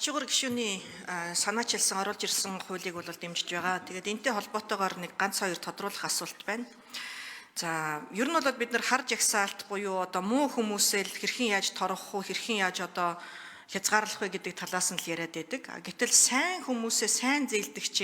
Бачуугар гишүүний санаачилсан оруулж ирсэн хуулийг бол дэмжиж байгаа. Тэгээд энэтэй холбоотойгоор нэг ганц хоёр тодруулах асуулт байна. За, ер нь бол бид нар хар жагсаалт буюу одоо муу хүмүүсээ л хэрхэн яаж торгох уу, хэрхэн яаж одоо хязгаарлах вэ гэдэг талаас нь л яриад байдаг. Гэтэл сайн хүмүүсээ сайн зээлдэгч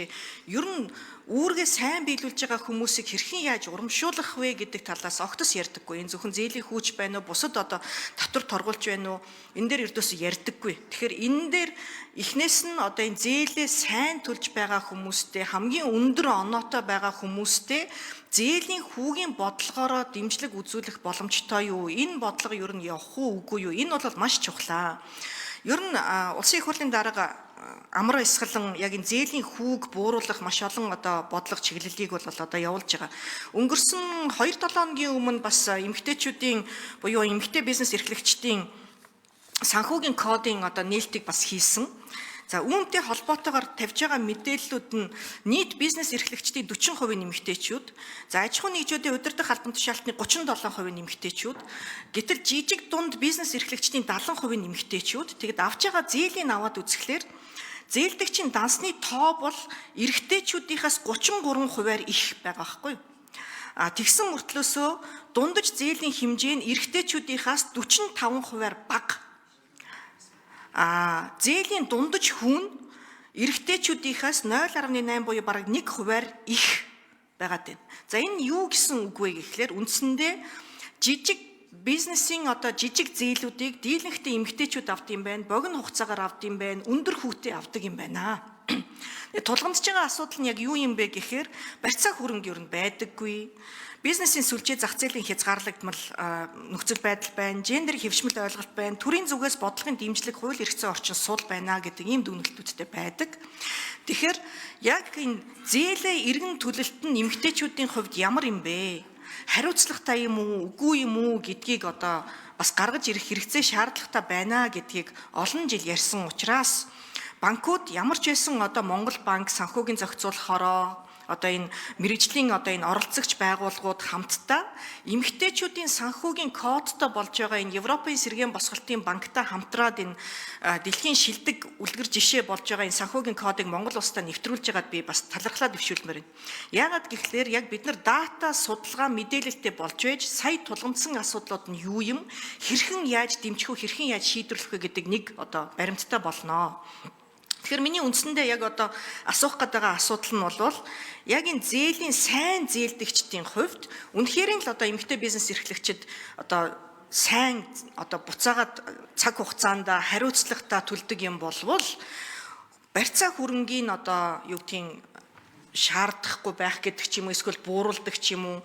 ер нь үүргээ сайн биелүүлж байгаа хүмүүсийг хэрхэн яаж урамшуулах вэ гэдэг талаас огтос ярьдаггүй. Энэ зөвхөн зээлийн хүүч байна уу, бусад одоо татвар торгуулж байна уу? Энэ дээр ердөөсөө ярьдаггүй. Тэгэхээр энэ дээр эхнээс нь одоо энэ зээлээ сайн төлж байгаа хүмүүстэй, хамгийн өндөр оноотой байгаа хүмүүстэй зээлийн хүүгийн бодлогоороо дэмжлэг үзүүлэх боломжтой юу? Энэ бодлого ер нь явах уу, үгүй юу? Энэ бол маш чухлаа. Ер нь улсын их хурлын дарга амар эсгэлэн яг энэ зээлийн хүүг бууруулах маш олон одоо бодлого чиглэлийг бол одоо явуулж байгаа. Өнгөрсөн 2-7 хоногийн өмнө бас эмэгтэйчүүдийн буюу эмэгтэй бизнес эрхлэгчдийн санхүүгийн кодын одоо нээлтийг бас хийсэн. За, үүнтэй холбоотойгоор тавьж байгаа мэдээллүүд нь нийт бизнес эрхлэгчдийн 40% эмэгтэйчүүд, за аж ахуйн нэгжүүдийн удирдах албан тушаалтны 37% эмэгтэйчүүд, гэтэл жижиг дунд бизнес эрхлэгчдийн 70% эмэгтэйчүүд. Тэгэд авч байгаа зээлийн аваад үзэхлээр зээлдэгчийн дансны тоо бол эрэгтэйчүүдийнхээс 33% их байгаа байхгүй юу? Тэгсэн мөртлөөсөө дундаж зээлийн хэмжээ нь эрэгтэйчүүдийнхээс 45% бага. Зээлийн дундаж хүн эрэгтэйчүүдийнхээс 0.8 буюу бараг 1% их байгаад байна. За, энэ юу гэсэн үг вэ гэхлээр үндсэндээ жижиг бизнесийн одоо жижиг зээлүүдийг дийлэнхтэй эмэгтэйчүүд авд юм байна, богино хугацаагаар авд юм байна, өндөр хүүтэй авдаг юм байна. Тулгамдж байгаа асуудал нь яг юу юм бэ гэхээр барьцаа хөрөнгө ер нь байдаггүй. Бизнесийн сүлжээ зах зээлийн хязгаарлагдмал нөхцөл байдал байна, гендер хэвшмэл ойлголт байна, төрийн зүгээс бодлогын дэмжлэг, хууль эрх зүйн орчин сул байна гэдэг ийм дүгнэлтүүдтэй байдаг. Тэгэхээр яг энэ зээлээ иргэн төлөлт нь эмэгтэйчүүдийн хувьд ямар юм бэ? Хариуцлагатай юм уу, үгүй юм уу гэдгийг одоо бас гаргаж ирэх хэрэгцээ шаардлагатай байна гэдгийг олон жил ярьсан учраас банкуд ямар ч байсан одоо Монгол банк санхүүгийн зохицуулахороо одоо энэ мэрэгжлийн одоо энэ оролцогч байгууллагууд хамтдаа эмэгтэйчүүдийн санхүүгийн кодтой болж байгаа энэ Европын сэргээн босголтын банктай хамтраад энэ дэлхийн шилдэг үлгэр жишээ болж байгаа энэ санхүүгийн кодыг Монгол улстай нэвтрүүлж байгаад би бас талархлаа дэвшүүлмээр байна. Яагаад гэхлээр яг бид нар дата судалгаа мэдээлэлтэй болж байж сая тулгамдсан асуудлууд нь юу юм, хэрхэн яаж дэмжих вэ, хэрхэн яаж шийдвэрлэх вэ гэдэг нэг одоо баримттай болно. Тэгэхээр миний үндсэндээ яг одоо асуух гэдэг асуудал нь бол яг энэ зээлийн сайн зээлдэгчдийн хувьд үнэхээр л одоо эмэгтэй бизнес эрхлэгчид одоо сайн одоо буцаагаад цаг хугацаанд хариуцлагатай төлдөг юм болвол барьцаа хөрөнгийн одоо юу гэдгийг шаардахгүй байх гэдэг ч юм уу, эсвэл бууруулдаг ч юм уу,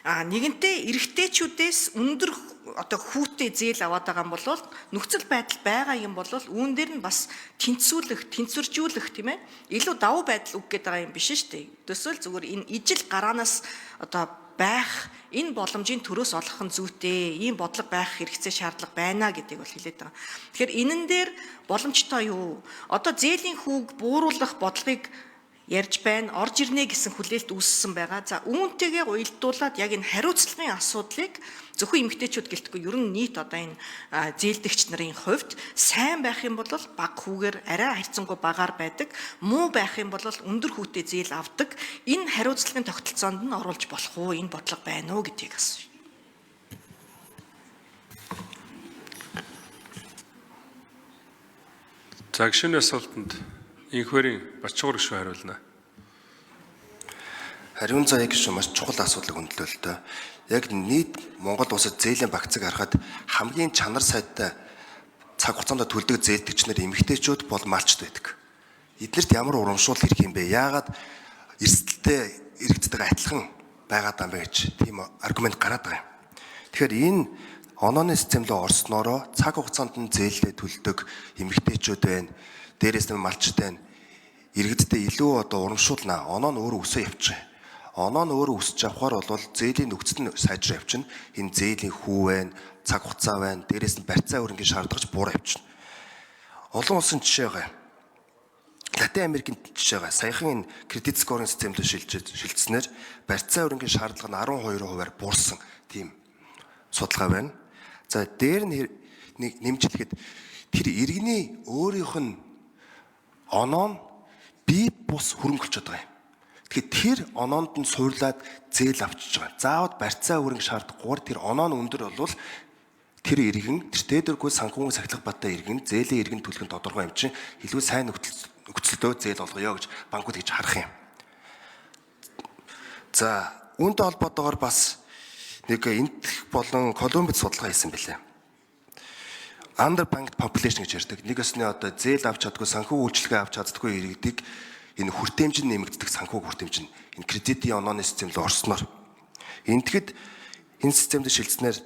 нэгэнтээ эрэгтэйчүүдээс өндөр одоо хүүтэй зээл аваад байгаа юм бол нөхцөл байдал байгаа юм бол үүн дээр нь бас тэнцвэржүүлэх тийм ээ, илүү давуу байдал үг гэдэг юм биш шүү дээ. Төсөөл зүгээр энэ ижил гараанаас одоо байх энэ боломжийн төрөөс олох нь зүйтэй, ийм бодлого байх хэрэгцээ шаардлага байна гэдгийг бол хэлээд байгаа. Тэгэхээр энэн дээр боломжтой юу? Одоо зээлийн хүүг бууруулах бодлогыг ярьж байна, орж ирнэ гэсэн хүлээлт үүссэн байгаа. За, үүнтэйгээ уялдуулаад яг энэ хариуцлагын асуудлыг зөвхөн эмэгтэйчүүд гэлтгүй ер нь нийт одоо энэ зээлдэгч нарын хувьд сайн байх юм бол бага хүүгээр арай харьцангуй багаар байдаг, муу байх юм бол өндөр хүүтэй зээл авдаг. Энэ хариуцлагын тогтолцоонд нь оруулж болох уу? Энэ бодлого байна уу гэдгийг асууж. За, гишүүний асуултанд инхвэрийн Бачуугар гишүүн хариулна. Хариун заяа гишүүн маш чухал асуудлыг хөндлөө л дээ. Яг нийт Монгол улсад зээлийн багцыг харахад хамгийн чанар сайтай цаг хугацаанд төлдөг зээлдэгч нар эмэгтэйчүүд бол малчд байдаг. Эднэрт ямар урамшуул хэрэг юм бэ? Яагаад эрсдэлтэй иргэдтэйгээ адилхан байгаад байгаа юм бэ гэж тийм аргумент гараад байгаа юм. Тэгэхээр энэ онооны системлөө орсноороо цаг хугацаанд нь зээлээ төлдөг эмэгтэйчүүд байна. Дээрээс нь малчд байна. Иргэдтэй илүү одоо урамшуулнаа. Оноо нь өөрөө өсөө явчих. Оноо нь өөрөө өсөж явхаар бол зээлийн нөхцөл нь сайжраа явчихна. Энэ зээлийн хүү байна, цаг хугацаа байна. Дээрээс нь барьцаа хөрөнгийн шаардлагач буураа явчихна. Олон улсын жишээ байгаа. Латин Америкийн жишээ байгаа. Саяхан энэ кредит скоринг системлөө шилжсэнээр барьцаа хөрөнгийн шаардлага нь 12%-аар буурсан тийм судалгаа байна. За, дээр нь нэг нэмж хэлэхэд тэр иргэний өөрийнх нь оноо нь бие бус хөрөнгө болчиход байгаа юм. Тэгэхээр тэр оноонд нь суурлаад зээл авчиж байгаа. Заавал барьцаа хөрөнгө шаардахгүйгээр тэр оноо нь өндөр болвол тэр иргэн тэр дээргүй санхүүгийн сахилах баттай иргэн зээлийн иргэн төлөх нь тодорхой юм чинь илүү сайн нөхцөлдөө зээл олгоё гэж банкуд гэж харах юм. За үүнтэй холбоотойгоор бас нэг энтх болон Колумбид судалгаа хийсэн билээ. Underbanked population гэж ярьдаг. Нэг өсний одоо зээл авч чаддгүй санхүү үйлчлэгээ авч чаддгүй иргэдийг энэ хүртээмж нь нэмэгддэг санхүү хүртээмж нь энэ кредитийн онооны систем рүү орсноор энтгэд энэ системд шилжснээр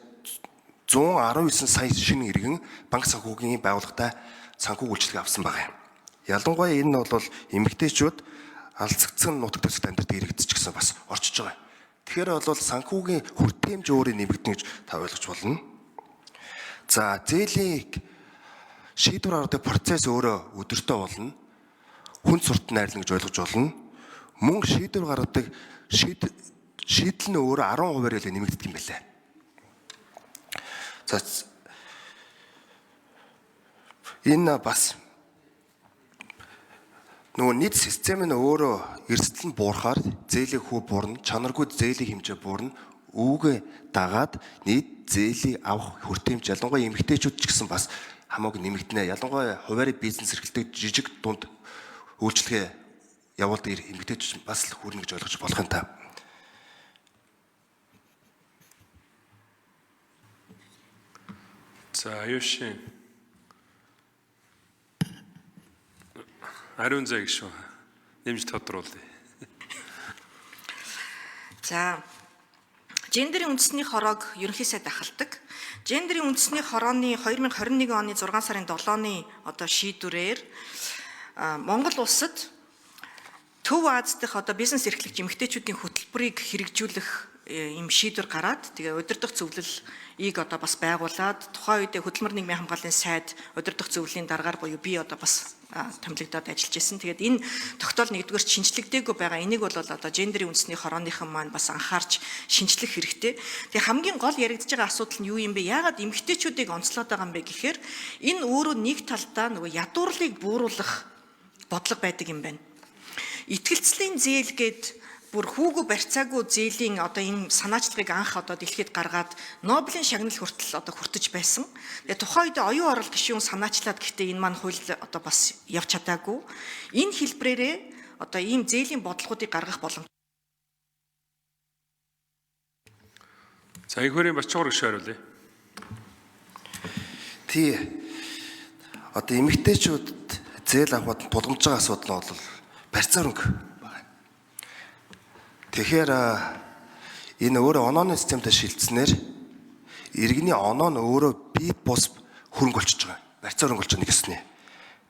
119 сая шинэ иргэн банк санхүүгийн байгууллагатай санхүү үйлчлэгээ авсан байгаа юм. Ялангуяа энэ нь бол эмэгтэйчүүд алцагдсан нутаг дэвсгэрт амьдардаг иргэд ч гэсэн бас орчиж байгаа. Тэгэхээр бол санхүүгийн хүртээмж өөрийн нэмэгдэнэ гэж та ойлгож болно. За зээлийн шийдвэр гаргадаг процесс өөрөө өдөртөө болно. Хүн сурт найрлна гэж ойлгож болно. Мөн шийдвэр гаргадаг шийдэл нь өөрөө 10%-аар л нэмэгддэг юм байна. За энэ бас нөгөө нийт систем нь өөрөө эрсдэл нь буурахаар зээлийн хүү буурна, чанаргүй зээлийн хэмжээ буурна, үүгээ дагаад нийт зээлийн авах хүртээмж ялангуяа эмэгтэйчүүд ч гэсэн бас хамаагүй нэмэгдэнэ. Ялангуяа хуваарь бизнес эрхлэдэг жижиг дунд үйлчлэгээ явуулдаг эмэгтэйчүүд бас л хүрнэ гэж ойлгож болох юм та. За аюушин ариун зай гişүү нэмж тодруулъя. За гендерийн үндэсний хороог ерөнхий сайд ахалдаг. Гендерийн үндэсний хорооны 2021 оны 6 сарын 7-ны одоо шийдвэрээр Монгол улсад Төв Аз дахь одоо бизнес эрхлэгч эмэгтэйчүүдийн хөтөлбөрийг хэрэгжүүлэх ийм шийдвэр гараад тэгээ удирдах зөвлөлийг одоо бас байгуулад тухайн үедээ хөдөлмөр нийгмийн хамгааллын сайд удирдах зөвлөлийн дараагаар буюу би одоо бас томилогдоод ажиллаж ирсэн. Тэгээд энэ тогтоол нэгдүгээр шинжлэгдээгүй байгаа. Энийг бол одоо гендерийн үндэсний хорооныхан маань бас анхаарч шинжлэх хэрэгтэй. Тэгээ хамгийн гол яригдж байгаа асуудал нь юу юм бэ? Яагаад эмэгтэйчүүдийг онцлоод байгаа юм бэ гэхээр энэ өөрөө нэг талдаа нөгөө ядуурлыг бууруулах бодлого байдаг юм байна. Итгэлцлийн зээл гээд бүр хүүгүү барьцаагүй зээлийн одоо энэ санаачлагыг анх одоо дэлхийд гаргаад Нобелийн шагнал хүртэл одоо хүртэж байсан. Тэгээ тухайн үед оюун орол гишүүн санаачлаад гэхдээ энэ маань хууль одоо бас явж чадаагүй. Энэ хэлбрээрээ одоо ийм зээлийн бодлогуудыг гаргах боломж. За их хөрийн бачуур гэж хариулъя. Тий. Одоо эмэгтэйчүүд зээл авахд тулгамж байгаа асуудал нь бол барьцаа хөрөнгө байна. Тэгэхээр энэ өөрөө онооны системтэй шилжснээр иргэний оноо нь өөрөө бие бус хөрөнгө болчихж байгаа. Барьцаа хөрөнгө болж байгаа нэг ёсны.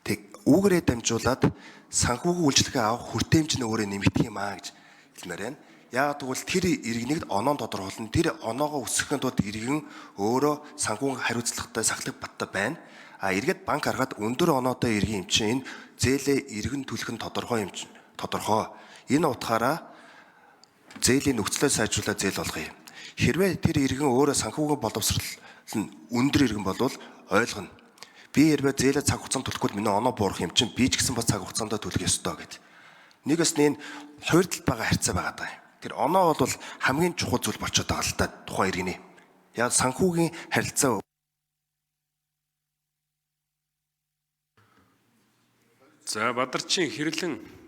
Тэг үүгээрээ дамжуулаад санхүүгийн үйлчлэгээ авах хүртээмж нь өөрөө нэмэгдэх юм аа гэж хэлмээр байна. Яагаад гэвэл тэр иргэнийг оноо тодорхойлно. Тэр оноогоо өсгөхийн тулд иргэн өөрөө санхүүгийн хариуцлагатай сахлах баттай байна. Эргээд банк харахад өндөр оноотой иргэн юм чинь энэ зээлээ иргэн төлөх нь тодорхой юм чинь. Тодорхой. Энэ утгаараа зээлийн нөхцөлөө сайжруулаад зээл болгоё. Хэрвээ тэр иргэн өөрөө санхүүгийн боловсрол нь өндөр иргэн болвол ойлгоно. Би хэрвээ зээлээ цаг хугацаанд төлөхгүй миний оноо буурах юм чинь би ч гэсэн бас цаг хугацаанд төлөх ёстой гэд. Нэгээс нь энэ хуурдалд байгаа харьцаа байгаа даа. Тэр оноо бол хамгийн чухал зүйл болчиход байгаа л да тухайн иргэний. Яг санхүүгийн харилцаа. За Бадарчин хэрлэн